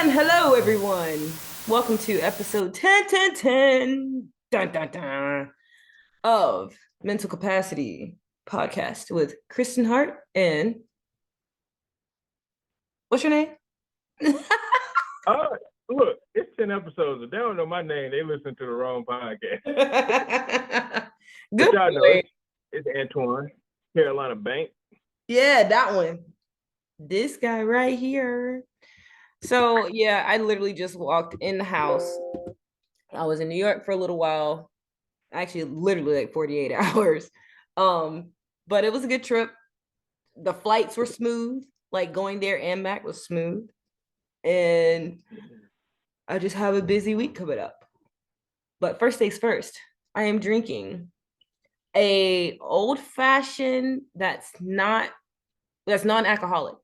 And hello, everyone. Welcome to episode 10, dun, dun, dun, of Mental Capacity Podcast with Kristan Hart and what's your name? Uh, Look, it's 10 episodes. If they don't know my name, they listen to the wrong podcast. But Good y'all know boy. it's Antwaun, Carolina Bank. Yeah, that one. This guy right here. So, yeah, I literally just walked in the house. I was in New York for a little while. Actually, literally like 48 hours. But it was a good trip. The flights were smooth, like going there and back was smooth. And I just have a busy week coming up. But first things first, I am drinking a old fashioned that's non-alcoholic.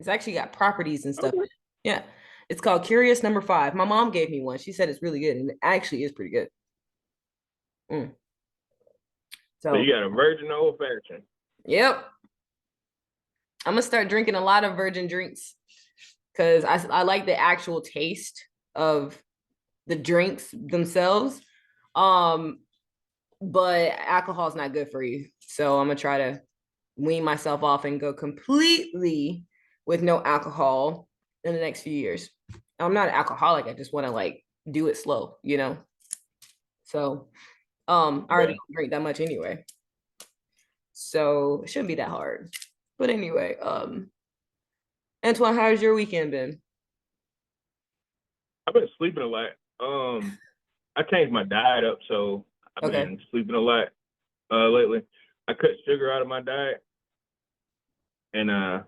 It's actually got properties and stuff. Okay. Yeah. It's called Curious Number 5. My mom gave me one. She said it's really good, and it actually is pretty good. Mm. So So, you got a virgin old fashioned. yep. I'm gonna start drinking a lot of virgin drinks because I like the actual taste of the drinks themselves. Um, but alcohol is not good for you. So I'm gonna try to wean myself off and go completely with no alcohol in the next few years. I'm not an alcoholic. I just want to like do it slow, you know. So I already Yeah. don't drink that much anyway. So it shouldn't be that hard. But anyway, Antwaun, how's your weekend been? I've been sleeping a lot. I changed my diet up, so I've Okay. been sleeping a lot lately. I cut sugar out of my diet, and I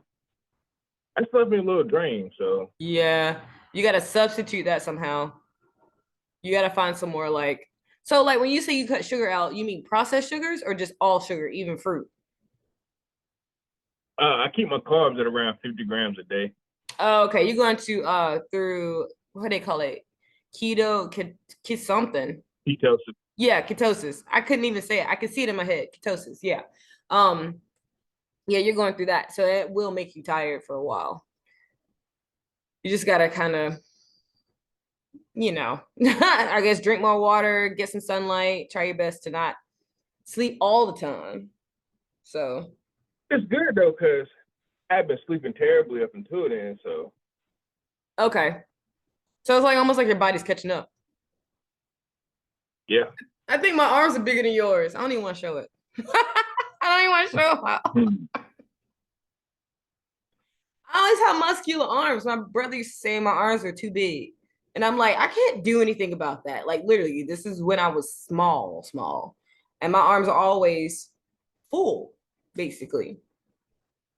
just left me a little drained. So Yeah, you got to substitute that somehow. You got to find some more like, so like when you say you cut sugar out, you mean processed sugars or just all sugar, even fruit? I keep my carbs at around 50 grams a day. Oh, okay, you're going to through what do they call it? Keto, something. Ketosis. Yeah, ketosis. I couldn't even say it. I could see it in my head. Ketosis. Yeah. Um, yeah, you're going through that. So it will make you tired for a while. You just gotta kind of, I guess drink more water, get some sunlight, try your best to not sleep all the time. So It's good though, cause I've been sleeping terribly up until then. So okay. So it's like almost like your body's catching up. yeah. I think my arms are bigger than yours. I don't even want to show it. I don't even want to show how. Hmm. I always have muscular arms. My brother used to say my arms are too big. And I'm like, I can't do anything about that. Like literally, this is when I was small, small. And my arms are always full, basically.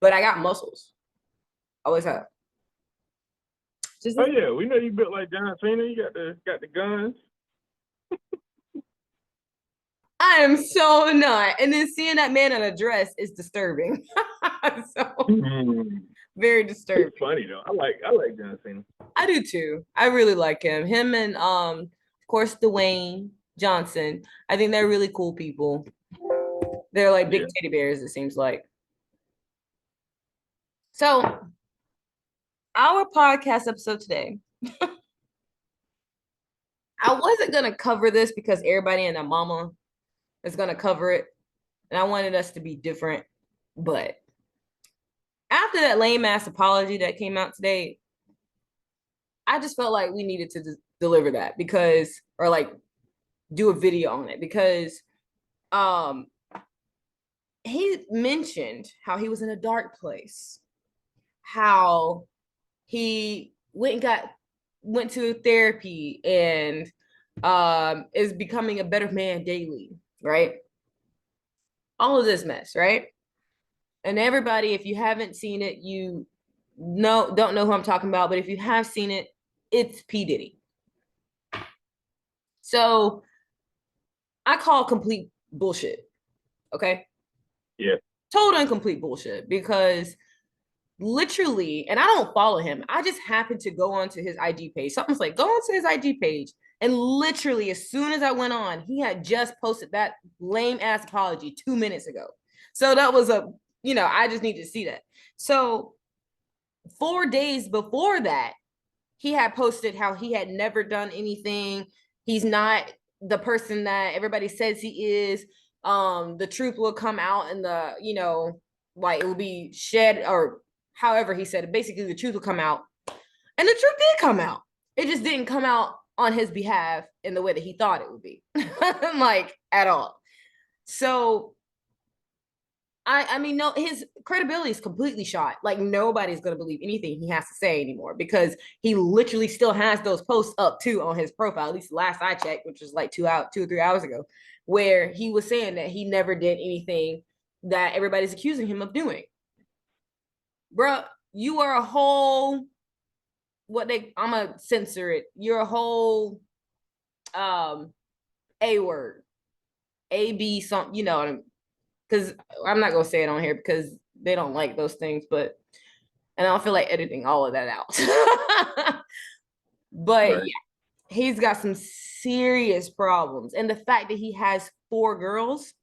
But I got muscles. Always have. Just Oh yeah, we know you built like John Cena. You got the guns. I am so not. And then seeing that man in a dress is disturbing. So Mm. very He's disturbing. funny though. I like John Cena. I do too. I really like him. Him and of course Dwayne Johnson. I think they're really cool people. They're like big Yeah. teddy bears, it seems like. So our podcast episode today, I wasn't gonna cover this because everybody and their mama is gonna cover it. And I wanted us to be different. But after that lame ass apology that came out today, I just felt like we needed to deliver that because, or like do a video on it because um he mentioned how he was in a dark place, how he went to therapy and is becoming a better man daily, right? All of this mess, right? And everybody, if you haven't seen it, you don't know who I'm talking about, but if you have seen it, it's P. Diddy. So I call complete bullshit. Okay. Yeah. Total and complete bullshit because literally, and I don't follow him. I just happened to go onto his IG page. Something's like, go onto his IG page. And literally, as soon as I went on, he had just posted that lame ass apology 2 minutes ago. So that was I just need to see that. So 4 days before that, he had posted how he had never done anything. He's not the person that everybody says he is. The truth will come out and the, like it will be shed, or however he said it. Basically, the truth will come out. And the truth did come out. It just didn't come out on his behalf in the way that he thought it would be. Like at all. So I mean, no, his credibility is completely shot. Like nobody's gonna believe anything he has to say anymore because he literally still has those posts up too on his profile. At least last I checked, which was like 2 or 3 hours ago, where he was saying that he never did anything that everybody's accusing him of doing. Bruh, you are a whole I'm gonna censor it. You're a whole A word, A B something, because I'm not gonna say it on here because they don't like those things, and I don't feel like editing all of that out. But Right. yeah, he's got some serious problems, and the fact that he has 4 girls.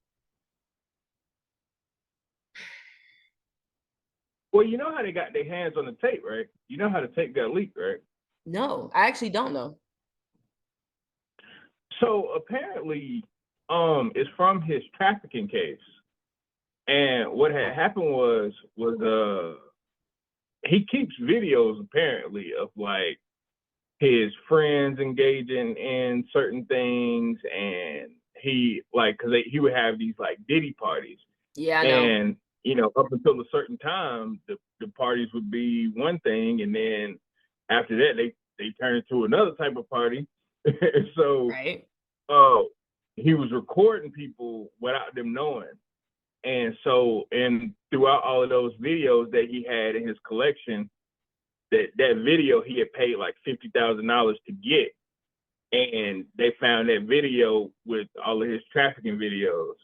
Well, you know how they got their hands on the tape, right? You know how the tape got leaked, right? No, I actually don't know. So apparently, it's from his trafficking case. And what had happened was he keeps videos apparently of like his friends engaging in certain things, and he like because he would have these like Diddy parties, Yeah, I know. and up until a certain time the parties would be one thing, and then after that they turn into another type of party. So Right. uh he was recording people without them knowing. And so, and throughout all of those videos that he had in his collection, that video he had paid like $50,000 to get, and they found that video with all of his trafficking videos.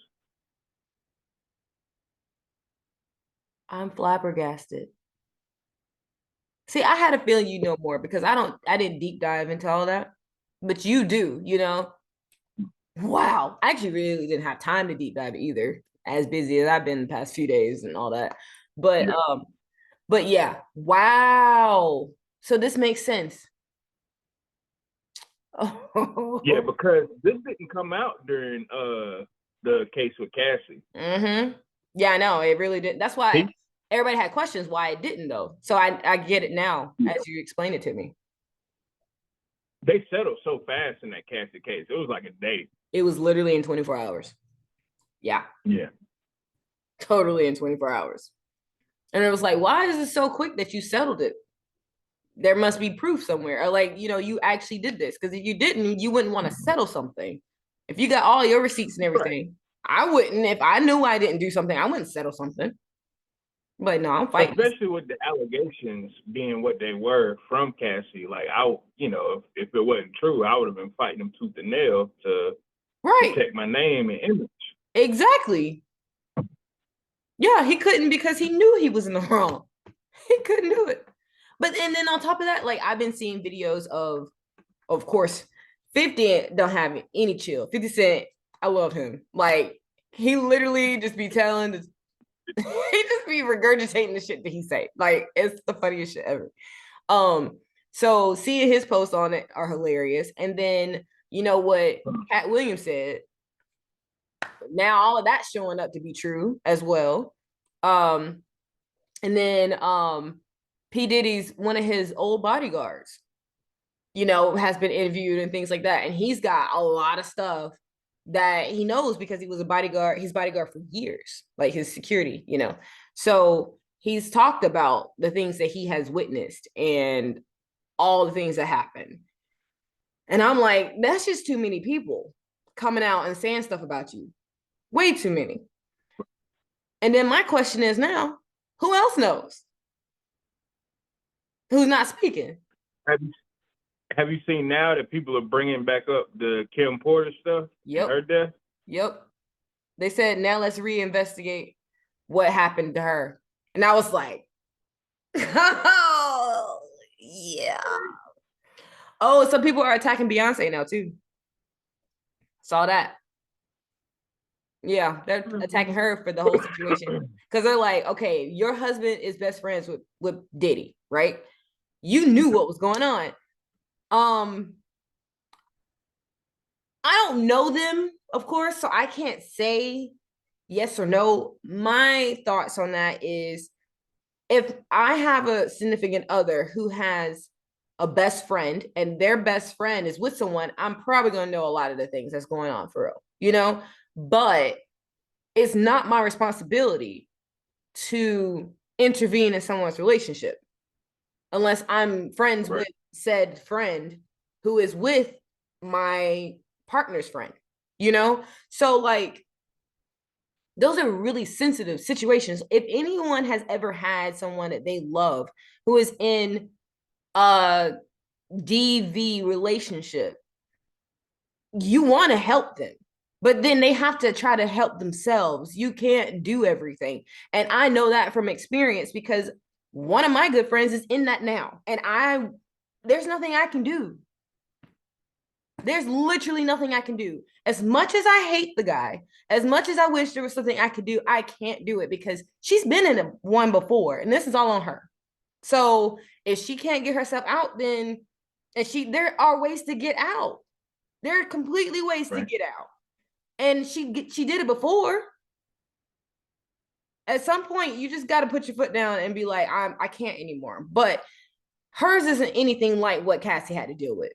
I'm flabbergasted. See, I had a feeling you know more because I didn't deep dive into all that, but you do, Wow. I actually really didn't have time to deep dive either, as busy as I've been the past few days and all that. But Yeah, but yeah, wow. So this makes sense. yeah, Oh. because this didn't come out during the case with Cassie. Mm-hmm. Yeah, I know. It really did. That's why He everybody had questions why it didn't though. So I get it now as you explain it to me. They settled so fast in that Cassie case. It was like a day. It was literally in 24 hours. Yeah, Yeah. totally in 24 hours. And it was like, why is it so quick that you settled it? There must be proof somewhere. Or like, you actually did this. Because if you didn't, you wouldn't want to settle something. If you got all your receipts and Right. everything, I wouldn't. If I knew I didn't do something, I wouldn't settle something. But no, I'm fighting this. Especially with the allegations being what they were from Cassie. Like if it wasn't true, I would have been fighting them tooth and nail to Right. protect my name and image. Exactly. Yeah, he couldn't because he knew he was in the wrong. He couldn't do it. But and then on top of that, like I've been seeing videos of course, 50 don't have any chill. 50 Cent, I love him. Like he literally just be telling the he just be regurgitating the shit that he say. Like it's the funniest shit ever. So seeing his posts on it are hilarious. And then you know what Cat Williams said. Now all of that's showing up to be true as well. Um, and then P. Diddy's one of his old bodyguards, has been interviewed and things like that. And he's got a lot of stuff that he knows because he was a bodyguard, his bodyguard for years, like his security. So he's talked about the things that he has witnessed and all the things that happen. And I'm like, that's just too many people coming out and saying stuff about you. Way too many. And then my question is now, who else knows? Who's not speaking? Have you, have you seen now that people are bringing back up the Kim Porter stuff and Yep. her death? Yep. They said, now let's reinvestigate what happened to her. And I was like, oh, yeah. Oh, some people are attacking Beyonce now, too. Saw that. Yeah, they're attacking her for the whole situation. Because they're like, okay, your husband is best friends with Diddy, right? You knew what was going on. Um, I don't know them, of course, so I can't say yes or no. My thoughts on that is if I have a significant other who has a best friend and their best friend is with someone, I'm probably going to know a lot of the things that's going on for real, you know? But it's not my responsibility to intervene in someone's relationship unless I'm friends Right. with said friend who is with my partner's friend, you know? So, like, those are really sensitive situations. If anyone has ever had someone that they love who is in a DV relationship, you want to help them, but then they have to try to help themselves. You can't do everything. And I know that from experience because one of my good friends is in that now. And there's nothing I can do. There's literally nothing I can do. As much as I hate the guy, as much as I wish there was something I could do, I can't do it because she's been in one before, and this is all on her. So if she can't get herself out, then there are ways to get out. There are completely ways to Right. get out, and she did it before. At some point, you just got to put your foot down and be like, I can't anymore. But hers isn't anything like what Cassie had to deal with.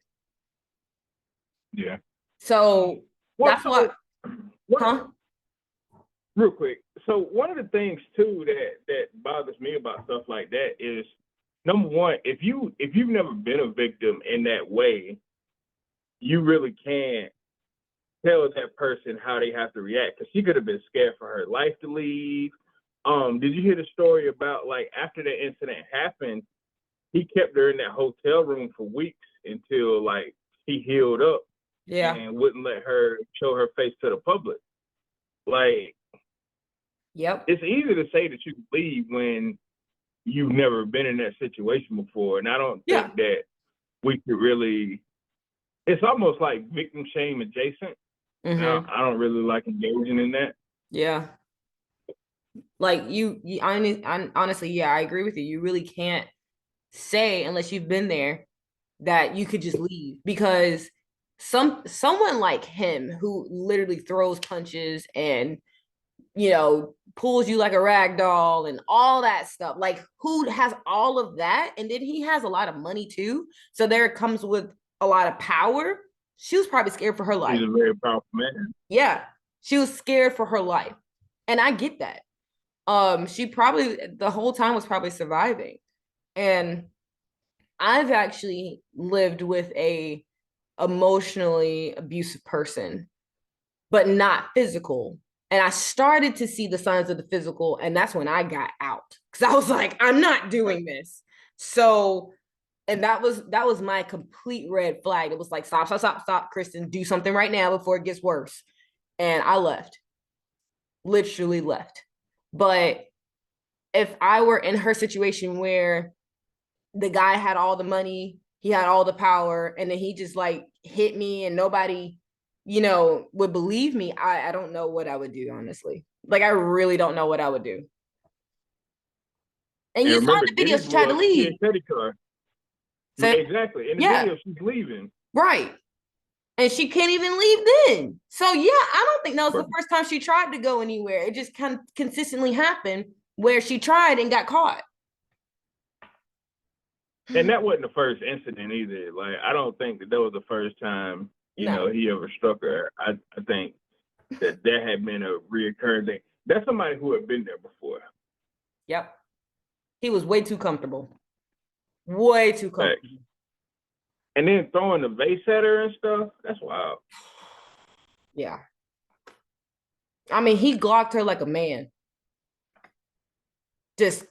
Yeah. So Well, that's what, so what? huh? Real quick. So one of the things too that bothers me about stuff like that is number one, if you've never been a victim in that way, you really can't tell that person how they have to react because she could have been scared for her life to leave. Did you hear the story about like after the incident happened, he kept her in that hotel room for weeks until like she healed up Yeah. and wouldn't let her show her face to the public. Like Yep. it's easy to say that you leave when you've never been in that situation before, and I don't Yeah. think that we could really. It's almost like victim shame adjacent. Mm-hmm. I don't really like engaging in that. Yeah. Like honestly, yeah, I agree with you. You really can't say unless you've been there that you could just leave because someone like him who literally throws punches and pulls you like a rag doll and all that stuff, like who has all of that, and then he has a lot of money too, so there comes with a lot of power. She was probably scared for her He's life. a very powerful man. Yeah, she was scared for her life, and I get that. She probably the whole time was probably surviving. And I've actually lived with a emotionally abusive person, but not physical. And I started to see the signs of the physical, and that's when I got out because I was like, I'm not doing this. So, and that was my complete red flag. It was like, stop, stop, stop, stop, Kristan, do something right now before it gets worse. And I left, literally left. But if I were in her situation where the guy had all the money, he had all the power, and then he just like hit me and nobody, would believe me, I don't know what I would do, honestly. Like, I really don't know what I would do. And And you saw remember, in the video Diddy she tried blew to up the leave. kid's credit card. So, Exactly. In the yeah, video, she's leaving. right. And she can't even leave then. So, yeah, I don't think that was Right. the first time she tried to go anywhere. It just kind of consistently happened where she tried and got caught. And that wasn't the first incident either. Like, I don't think that was the first time, No. he ever struck her. I think that had been a reoccurring thing. That's somebody who had been there before. Yep. He was way too comfortable. Way too Facts. comfortable. And then throwing the vase at her and stuff, that's wild. Yeah. I mean, he glocked her like a man. Just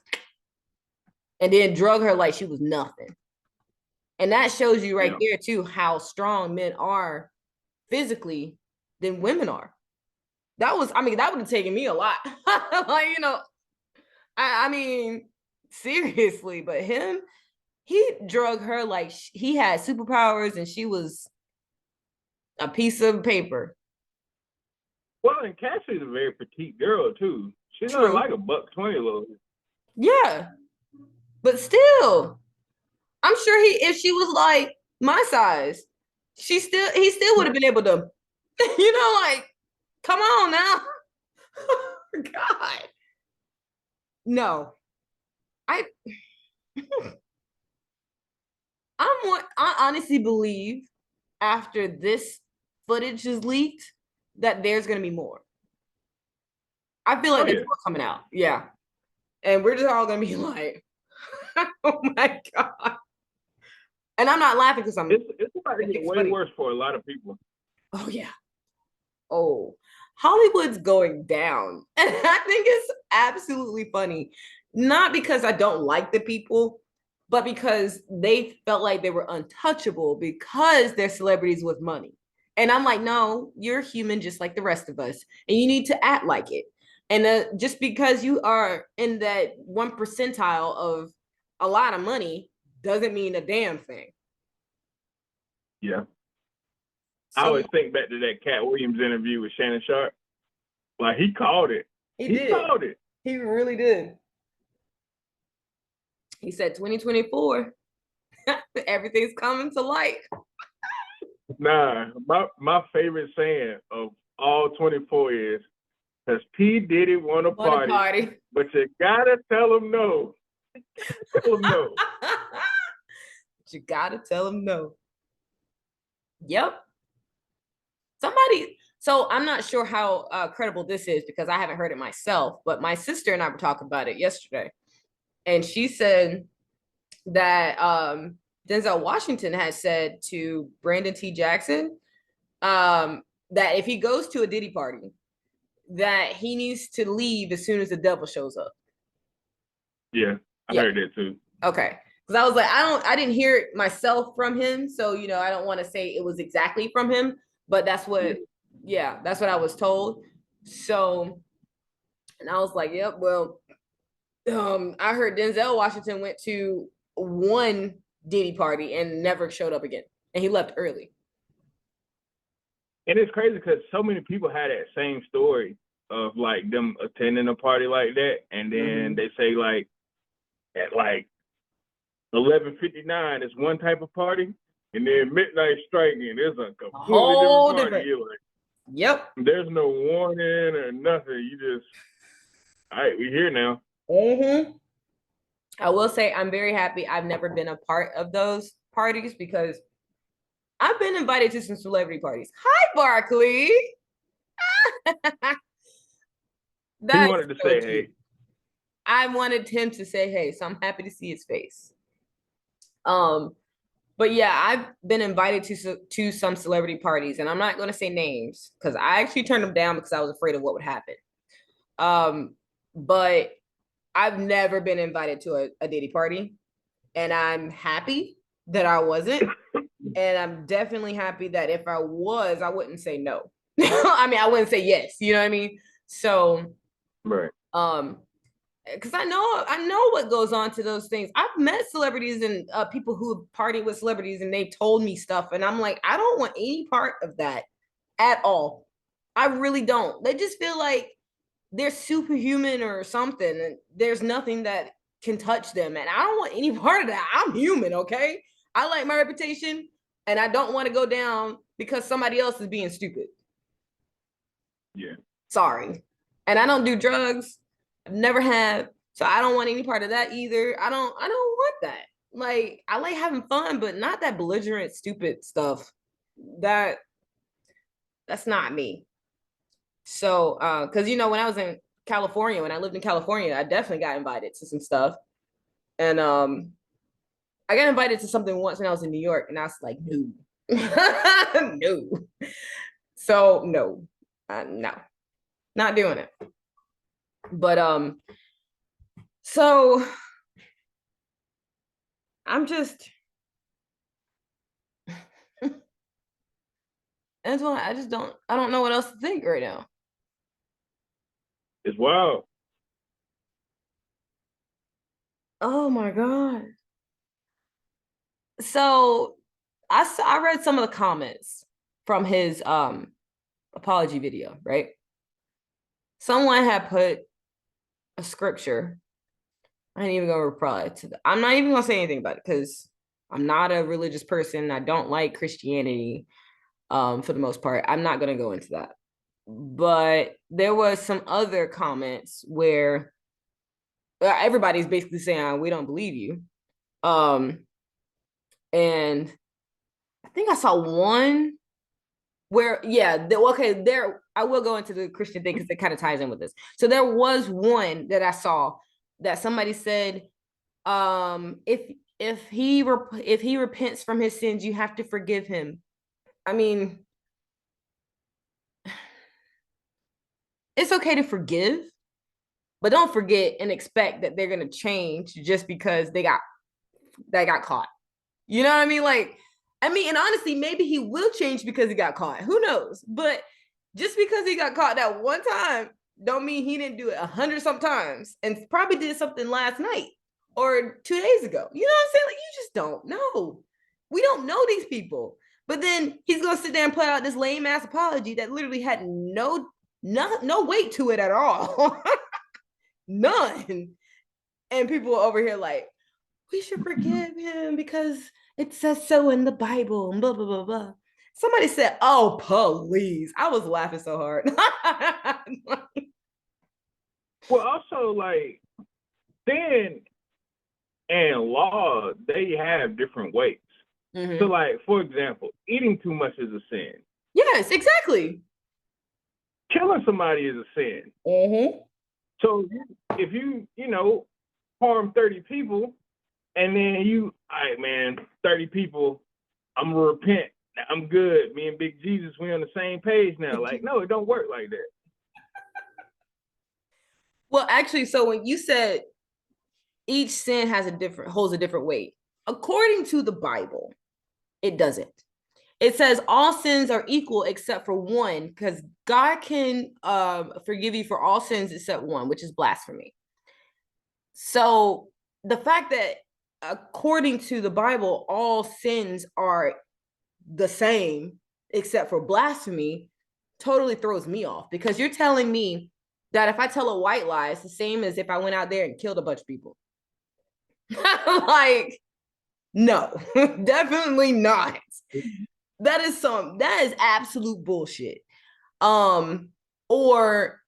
and then drug her like she was nothing. And that shows you right Yeah. there too how strong men are physically than women are. I mean, that would have taken me a lot. Like, I mean, seriously, but he drug her like he had superpowers and she was a piece of paper. Well, and Cassie's a very petite girl too. She's not True. like a $120 little. Yeah. But still, I'm sure if she was like my size, he still would have been able to, like, come on now. God. No. I I honestly believe after this footage is leaked that there's gonna be more. I feel like Oh there's yeah. more coming out. Yeah. And we're just all gonna be like, oh my God. And I'm not laughing because It's about to get it's way funny. worse for a lot of people. Oh yeah. Oh, Hollywood's going down. And I think it's absolutely funny. Not because I don't like the people, but because they felt like they were untouchable because they're celebrities with money. And I'm like, no, you're human just like the rest of us. And you need to act like it. And just because you are in that 1 percentile of a lot of money doesn't mean a damn thing. Yeah. I So always think back to that Cat Williams interview with Shannon Sharp. Like he called it. he He did. called it. He really did. He said 2024, everything's coming to light. Nah, my favorite saying of all 24 is, "Cause P Diddy want a What a party, party. but you gotta tell him no. Tell him no." You gotta tell him no. Yep. Somebody, so I'm not sure how credible this is because I haven't heard it myself, but my sister and I were talking about it yesterday. And she said that Denzel Washington has said to Brandon T. Jackson that if he goes to a Diddy party, that he needs to leave as soon as the devil shows up. Yeah, I Yeah. heard that too. Okay. Because I was like, I didn't hear it myself from him. So, I don't want to say it was exactly from him, but that's what, that's what I was told. So, and I was like, yep, well, I heard Denzel Washington went to one Diddy party and never showed up again. And he left early. And it's crazy because so many people had that same story of like them attending a party like that, and then they say like at like 11:59 is one type of party, and then midnight striking is a completely different Whole party. different. You're like, Yep. there's no warning or nothing. You just, all right, we here now. I will say I'm very happy I've never been a part of those parties because I've been invited to some celebrity parties. Hi, Barkley. He That wanted is to so say, cute. hey, I wanted him to say hey, so I'm happy to see his face. But yeah, I've been invited to some celebrity parties, and I'm not going to say names because I actually turned them down because I was afraid of what would happen. But I've never been invited to a Diddy party, and I'm happy that I wasn't. And I'm definitely happy that if I was, I wouldn't say no. I mean, I wouldn't say yes. You know what I mean? So, right. Because I know what goes on to those things. I've met celebrities and people who party with celebrities, and they've told me stuff, and I'm like, I don't want any part of that at all. I really don't. They just feel like they're superhuman or something, and there's nothing that can touch them. And I don't want any part of that. I'm human, okay? I like my reputation, and I don't want to go down because somebody else is being stupid. Yeah. Sorry. And I don't do drugs. I've never have. So I don't want any part of that either. I don't want that. Like I like having fun, but not that belligerent, stupid stuff. That that's not me. So because when I was in California, when I lived in California, I definitely got invited to some stuff. And I got invited to something once when I was in New York, and I was like, no. No. So no. No. Not doing it. But so I'm just Antwaun, I don't know what else to think right now. It's wild. Oh my God. So I read some of the comments from his apology video, right? Someone had put a scripture. I ain't even gonna reply to that. I'm not even gonna say anything about it because I'm not a religious person. I don't like Christianity, for the most part. I'm not going to go into that. But there was some other comments where everybody's basically saying, we don't believe you. And I think I saw one where, yeah, okay, there, I will go into the Christian thing because it kind of ties in with this. So there was one that I saw that somebody said, if he repents from his sins, you have to forgive him. I mean, it's okay to forgive, but don't forget and expect that they're gonna change just because they got caught. You know what I mean? Like, I mean, and honestly, maybe he will change because he got caught. Who knows? But just because he got caught that one time, don't mean he didn't do it 100 sometimes and probably did something last night or 2 days ago. You know what I'm saying? Like, you just don't know. We don't know these people. But then he's gonna sit there and play out this lame ass apology that literally had no weight to it at all. None. And people over here like, we should forgive him because it says so in the Bible, and blah, blah, blah, blah. Somebody said, oh, please. I was laughing so hard. Well, also, like, sin and law, they have different weights. Mm-hmm. So, like, for example, eating too much is a sin. Yes, exactly. Killing somebody is a sin. Mm-hmm. So if you harm 30 people, and then you, all right, man, 30 people, I'm gonna repent. I'm good. Me and Big Jesus, we on the same page now. Like, no, it don't work like that. Well, actually, so when you said each sin holds a different weight, according to the Bible, it doesn't. It says all sins are equal except for one, because God can forgive you for all sins except one, which is blasphemy. So the fact that according to the Bible, all sins are the same except for blasphemy totally throws me off, because you're telling me that if I tell a white lie, it's the same as if I went out there and killed a bunch of people. Like, no, definitely not. That is absolute bullshit. Or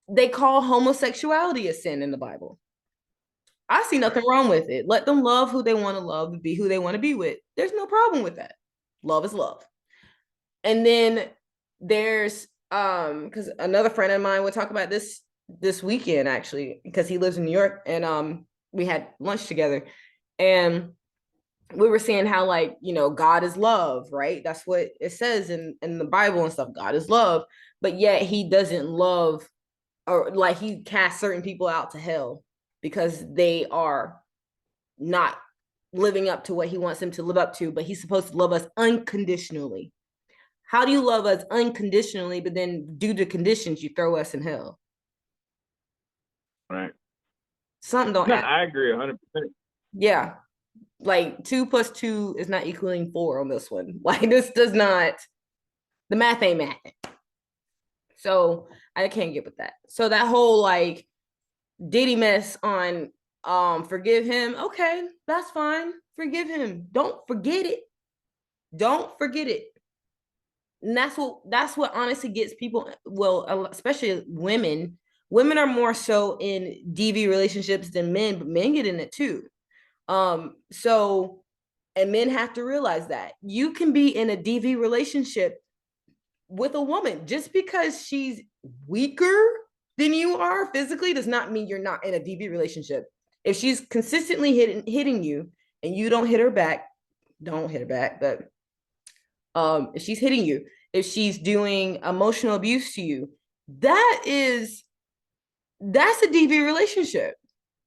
they call homosexuality a sin in the Bible. I see nothing wrong with it. Let them love who they want to love and be who they want to be with. There's no problem with that. Love is love. And then there's because another friend of mine would talk about this weekend, actually, because he lives in New York, and we had lunch together, and we were saying how, like, God is love, right? That's what it says in the Bible and stuff. God is love, but yet he doesn't love, or like he casts certain people out to hell because they are not living up to what he wants them to live up to, but he's supposed to love us unconditionally. How do you love us unconditionally, but then due to conditions, you throw us in hell? Right. Something don't add. I agree 100%. Yeah. Like 2 + 2 is not equaling 4 on this one. Like, this does not, the math ain't math. So I can't get with that. So that whole like Diddy mess on forgive him. Okay, that's fine. Forgive him. Don't forget it. Don't forget it. And that's what honestly gets people, well, especially women. Women are more so in DV relationships than men, but men get in it too. So, and men have to realize that you can be in a DV relationship with a woman. Just because she's weaker than you are physically does not mean you're not in a DV relationship. If she's consistently hitting you and you don't hit her back, don't hit her back. But if she's hitting you, if she's doing emotional abuse to you, that's a DV relationship.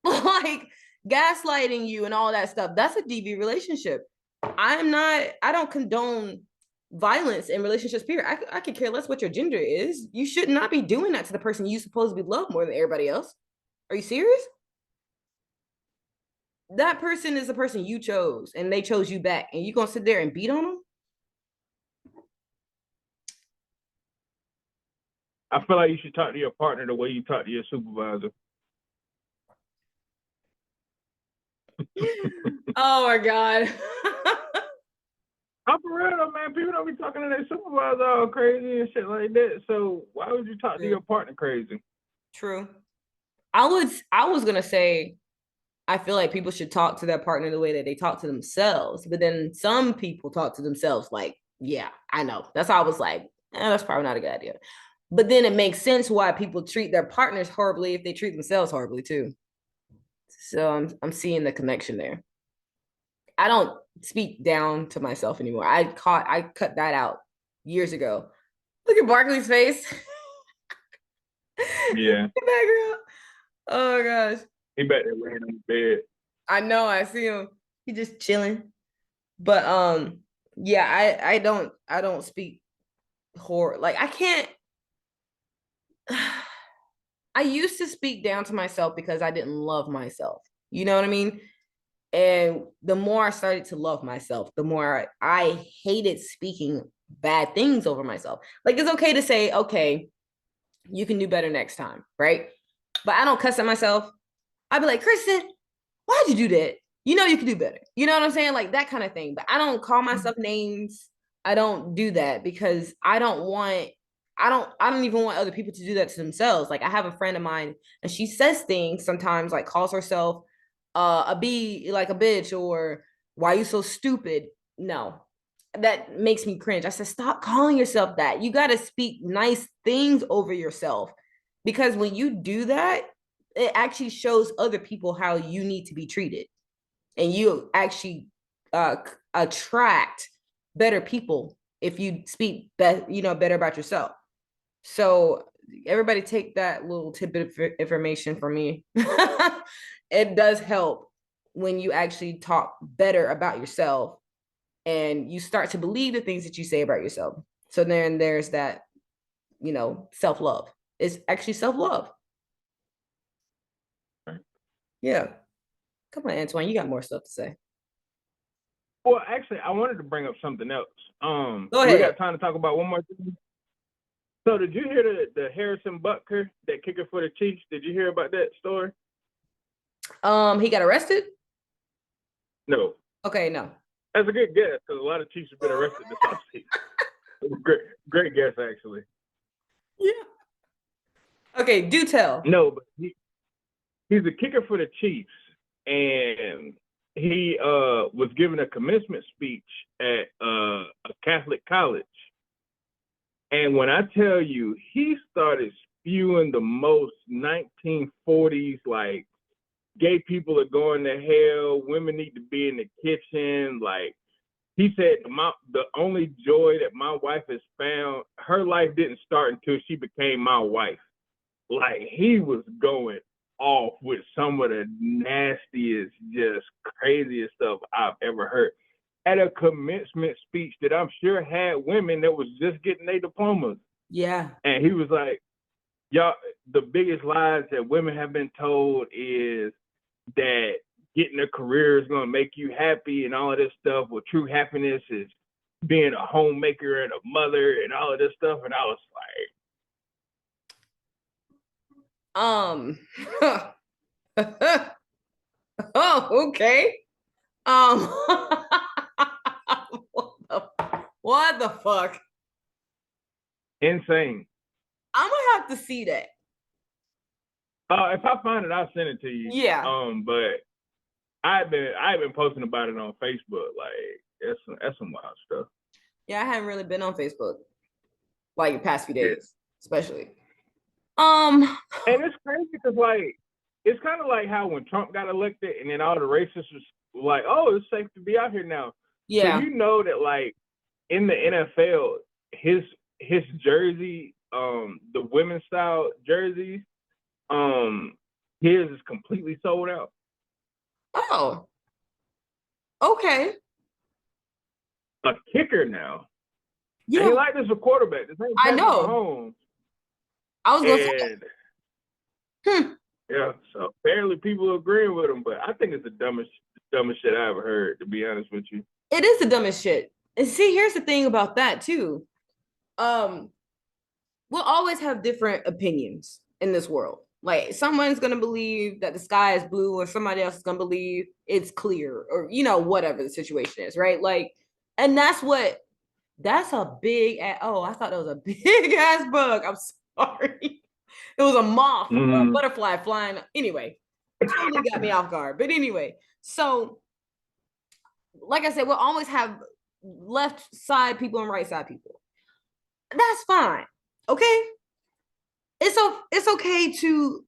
Like gaslighting you and all that stuff, that's a DV relationship. I don't condone violence in relationships, period. I could care less what your gender is. You should not be doing that to the person you supposedly love more than everybody else. Are you serious? That person is the person you chose and they chose you back, and you gonna sit there and beat on them? I feel like you should talk to your partner the way you talk to your supervisor. Oh my God. man, people don't be talking to their supervisor all crazy and shit like that. So why would you talk to your partner crazy? True. I was gonna say I feel like people should talk to their partner the way that they talk to themselves. But then some people talk to themselves like, yeah, I know. That's how I was like, that's probably not a good idea. But then it makes sense why people treat their partners horribly if they treat themselves horribly too. So I'm seeing the connection there. I don't speak down to myself anymore. I cut that out years ago. Look at Barkley's face. Yeah. That girl. Oh gosh. He back there laying in bed. I know, I see him. He just chilling. But yeah, I don't speak horror. Like I can't I used to speak down to myself because I didn't love myself. You know what I mean? And the more I started to love myself, the more I hated speaking bad things over myself. Like it's okay to say, okay, you can do better next time, right? But I don't cuss at myself. I'd be like, Kristan, why'd you do that? You know you could do better. You know what I'm saying? Like that kind of thing. But I don't call myself names. I don't do that because I don't even want other people to do that to themselves. Like I have a friend of mine and she says things sometimes like calls herself a bee, like a bitch, or why are you so stupid? No. That makes me cringe. I said, stop calling yourself that. You got to speak nice things over yourself because when you do that, it actually shows other people how you need to be treated and you actually attract better people if you speak better about yourself. So everybody take that little tidbit of information from me. It does help when you actually talk better about yourself and you start to believe the things that you say about yourself. So then there's that, self-love. It's actually self-love. Yeah. Come on, Antwaun, you got more stuff to say. Well, actually, I wanted to bring up something else. Go We ahead. got time to talk about one more thing. So, did you hear the Harrison Butker, that kicker for the Chiefs? Did you hear about that story? He got arrested? No. Okay, no. That's a good guess because a lot of Chiefs have been arrested this offseason. Great guess, actually. Yeah. Okay, do tell. No, but he's a kicker for the Chiefs, and he was giving a commencement speech at a Catholic college. And when I tell you, he started spewing the most 1940s, like gay people are going to hell, women need to be in the kitchen. Like he said, the only joy that my wife has found, her life didn't start until she became my wife. Like he was going off with some of the nastiest, just craziest stuff I've ever heard at a commencement speech that I'm sure had women that was just getting their diplomas. Yeah. And he was like, y'all, the biggest lies that women have been told is that getting a career is going to make you happy and all of this stuff. Well, true happiness is being a homemaker and a mother and all of this stuff. And I was like, oh, okay. Um, what the fuck? insane. I'm gonna have to see that. If I find it, I'll send it to you. Yeah. But I've been posting about it on Facebook. Like that's some wild stuff. Yeah, I haven't really been on Facebook like the past few days, especially. And it's crazy because like it's kind of like how when Trump got elected and then all the racists was like, oh, it's safe to be out here now. Yeah. So you know that like in the NFL, his jersey, the women's style jerseys, his is completely sold out. Oh. Okay. A kicker now. Yeah. And he like this a quarterback. This ain't I know. Mahomes. I was gonna say that. Yeah, so apparently people are agreeing with him, but I think it's the dumbest shit I ever heard, to be honest with you. It is the dumbest shit. And see, here's the thing about that too. We'll always have different opinions in this world. Like someone's gonna believe that the sky is blue, or somebody else is gonna believe it's clear, or whatever the situation is, right? Like, and that's what That's a big oh, I thought that was a big ass bug. I'm sorry. It was a moth or a butterfly flying. Anyway, totally got me off guard. But anyway, so like I said, we'll always have left side people and right side people. That's fine. Okay. It's okay to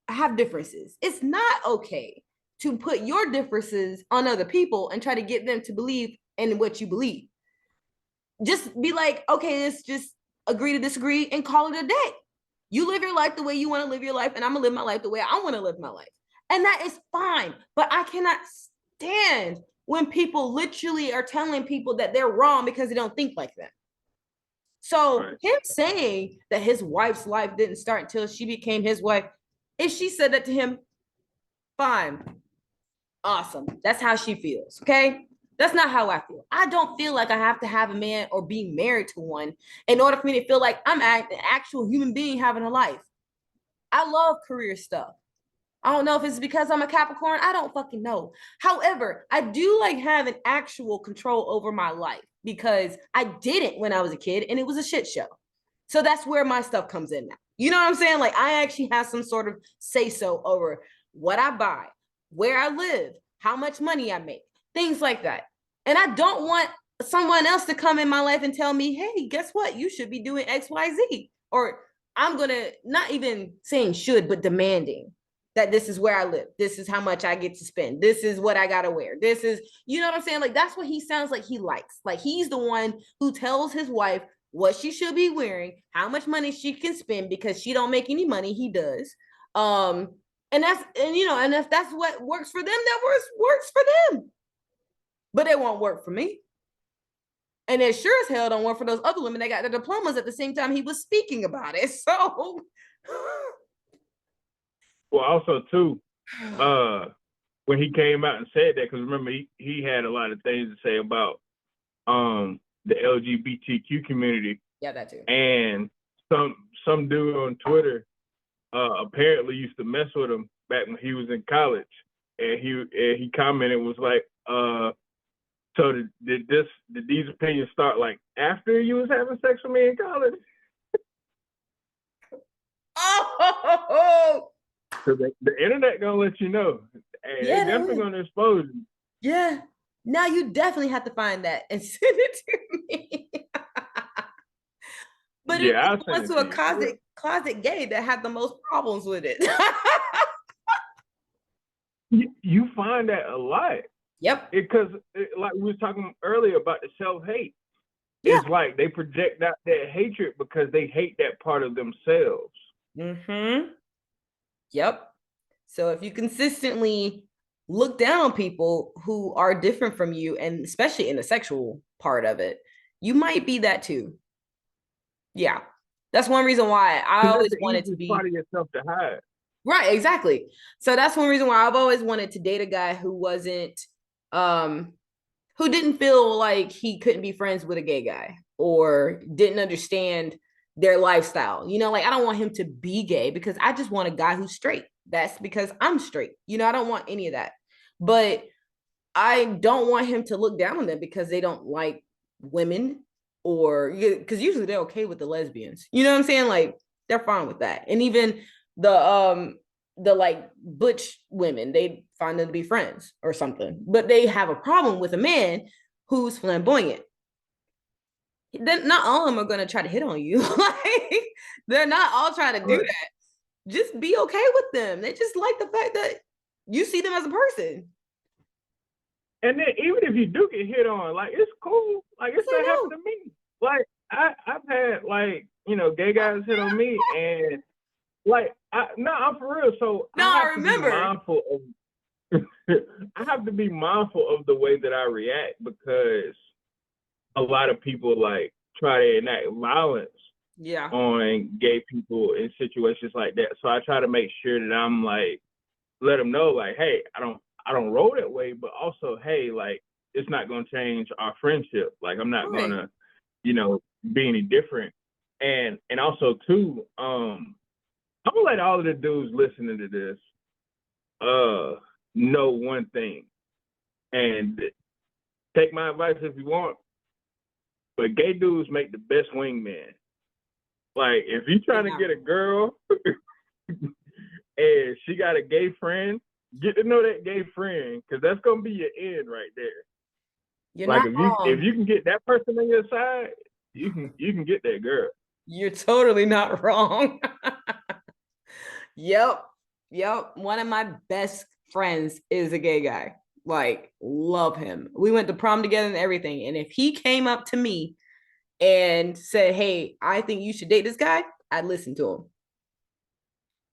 have differences. It's not okay to put your differences on other people and try to get them to believe in what you believe. Just be like, okay, let's just agree to disagree and call it a day. You live your life the way you want to live your life, and I'm gonna live my life the way I want to live my life. And that is fine. But I cannot stand when people literally are telling people that they're wrong because they don't think like them. So him saying that his wife's life didn't start until she became his wife, if she said that to him, fine. Awesome. That's how she feels. Okay. That's not how I feel. I don't feel like I have to have a man or be married to one in order for me to feel like I'm an actual human being having a life. I love career stuff. I don't know if it's because I'm a Capricorn. I don't fucking know. However, I do like having actual control over my life because I didn't when I was a kid and it was a shit show. So that's where my stuff comes in now. You know what I'm saying? Like I actually have some sort of say so over what I buy, where I live, how much money I make, things like that. And I don't want someone else to come in my life and tell me, hey, guess what? You should be doing XYZ. Or I'm going to not even saying should, but demanding that this is where I live. This is how much I get to spend. This is what I got to wear. This is, you know what I'm saying? Like, that's what he sounds like he likes. Like, he's the one who tells his wife what she should be wearing, how much money she can spend because she don't make any money. He does. And that's, and you know, and if that's what works for them, that works for them. But it won't work for me. And it sure as hell don't work for those other women that got their diplomas at the same time he was speaking about it. So well, also too, when he came out and said that, because remember he had a lot of things to say about the LGBTQ community. Yeah, that too. And some dude on Twitter apparently used to mess with him back when he was in college, and he commented, was like, so did these opinions start like after you was having sex with me in college? Oh, so the internet gonna let you know. Hey, yeah, they definitely gonna expose you. Yeah. Now you definitely have to find that and send it to me. But yeah, it went to a closet gay that had the most problems with it. you find that a lot. Yep. Because like we were talking earlier about the self-hate. Yeah. It's like they project out that hatred because they hate that part of themselves. Mm-hmm. Yep. So if you consistently look down on people who are different from you, and especially in the sexual part of it, you might be that too. Yeah. That's one reason why I always wanted to be part of yourself to hide. Right, exactly. So that's one reason why I've always wanted to date a guy who wasn't who didn't feel like he couldn't be friends with a gay guy or didn't understand their lifestyle. You know, like I don't want him to be gay because I just want a guy who's straight. That's because I'm straight. You know, I don't want any of that. But I don't want him to look down on them because they don't like women or because usually they're okay with the lesbians. You know what I'm saying? Like they're fine with that. And even the like butch women, they find them to be friends or something. But they have a problem with a man who's flamboyant. Then not all of them are gonna try to hit on you. Like they're not all trying to do that. Just be okay with them. They just like the fact that you see them as a person. And then even if you do get hit on, like it's cool. Like it's not happened to me. Like I've had like, you know, gay guys hit on me, and like I'm for real. So no, I remember. I have to be mindful of the way that I react because a lot of people like try to enact violence on gay people in situations like that. So I try to make sure that I'm like, let them know like, hey, I don't roll that way, but also, hey, like it's not gonna change our friendship. Like I'm not gonna, you know, be any different. And also too, I'm gonna let all of the dudes listening to this know one thing. And take my advice if you want. but gay dudes make the best wingman. Like, if you're trying to get a girl and she got a gay friend, get to know that gay friend, because that's gonna be your end right there. You're like, not wrong. if you can get that person on your side, you can get that girl. You're totally not wrong. Yep. One of my best friends is a gay guy. Like, love him. We went to prom together and everything. And if he came up to me and said, "Hey, I think you should date this guy," I'd listen to him.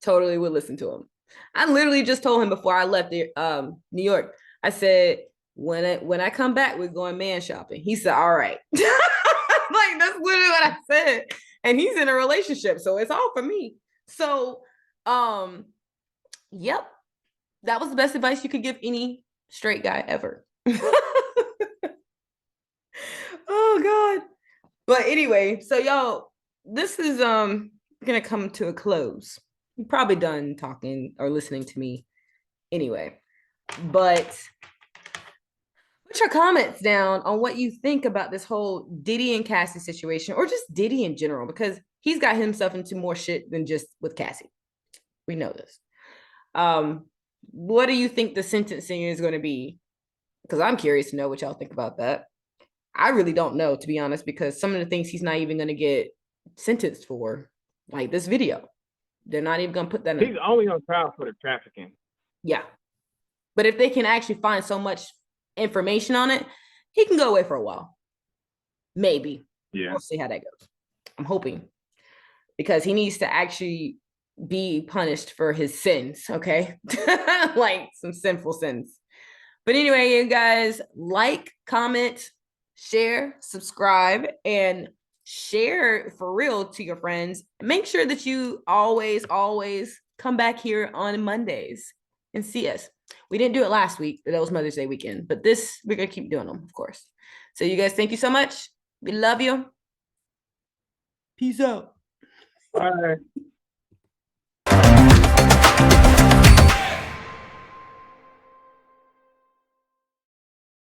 Totally would listen to him. I literally just told him before I left New York. I said, when I come back, we're going man shopping. He said, "All right." Like, that's literally what I said. And he's in a relationship, so it's all for me. So, yep, that was the best advice you could give any straight guy ever. Oh God. But anyway, so y'all, this is gonna come to a close. You're probably done talking or listening to me anyway. But put your comments down on what you think about this whole Diddy and Cassie situation, or just Diddy in general, because he's got himself into more shit than just with Cassie. We know this. What do you think the sentencing is going to be? Because I'm curious to know what y'all think about that. I really don't know, to be honest, because some of the things he's not even going to get sentenced for, like this video, they're not even going to put that in. He's only on trial for the trafficking. Yeah. But if they can actually find so much information on it, he can go away for a while. Maybe. Yeah. We'll see how that goes. I'm hoping. Because he needs to actually be punished for his sins, okay? Like some sinful sins. But anyway, you guys, like, comment, share, subscribe, and share for real to your friends. Make sure that you always come back here on Mondays and see us. We didn't do it last week, that was Mother's Day weekend, but this, we're going to keep doing them, of course. So you guys, thank you so much. We love you. Peace out. Bye.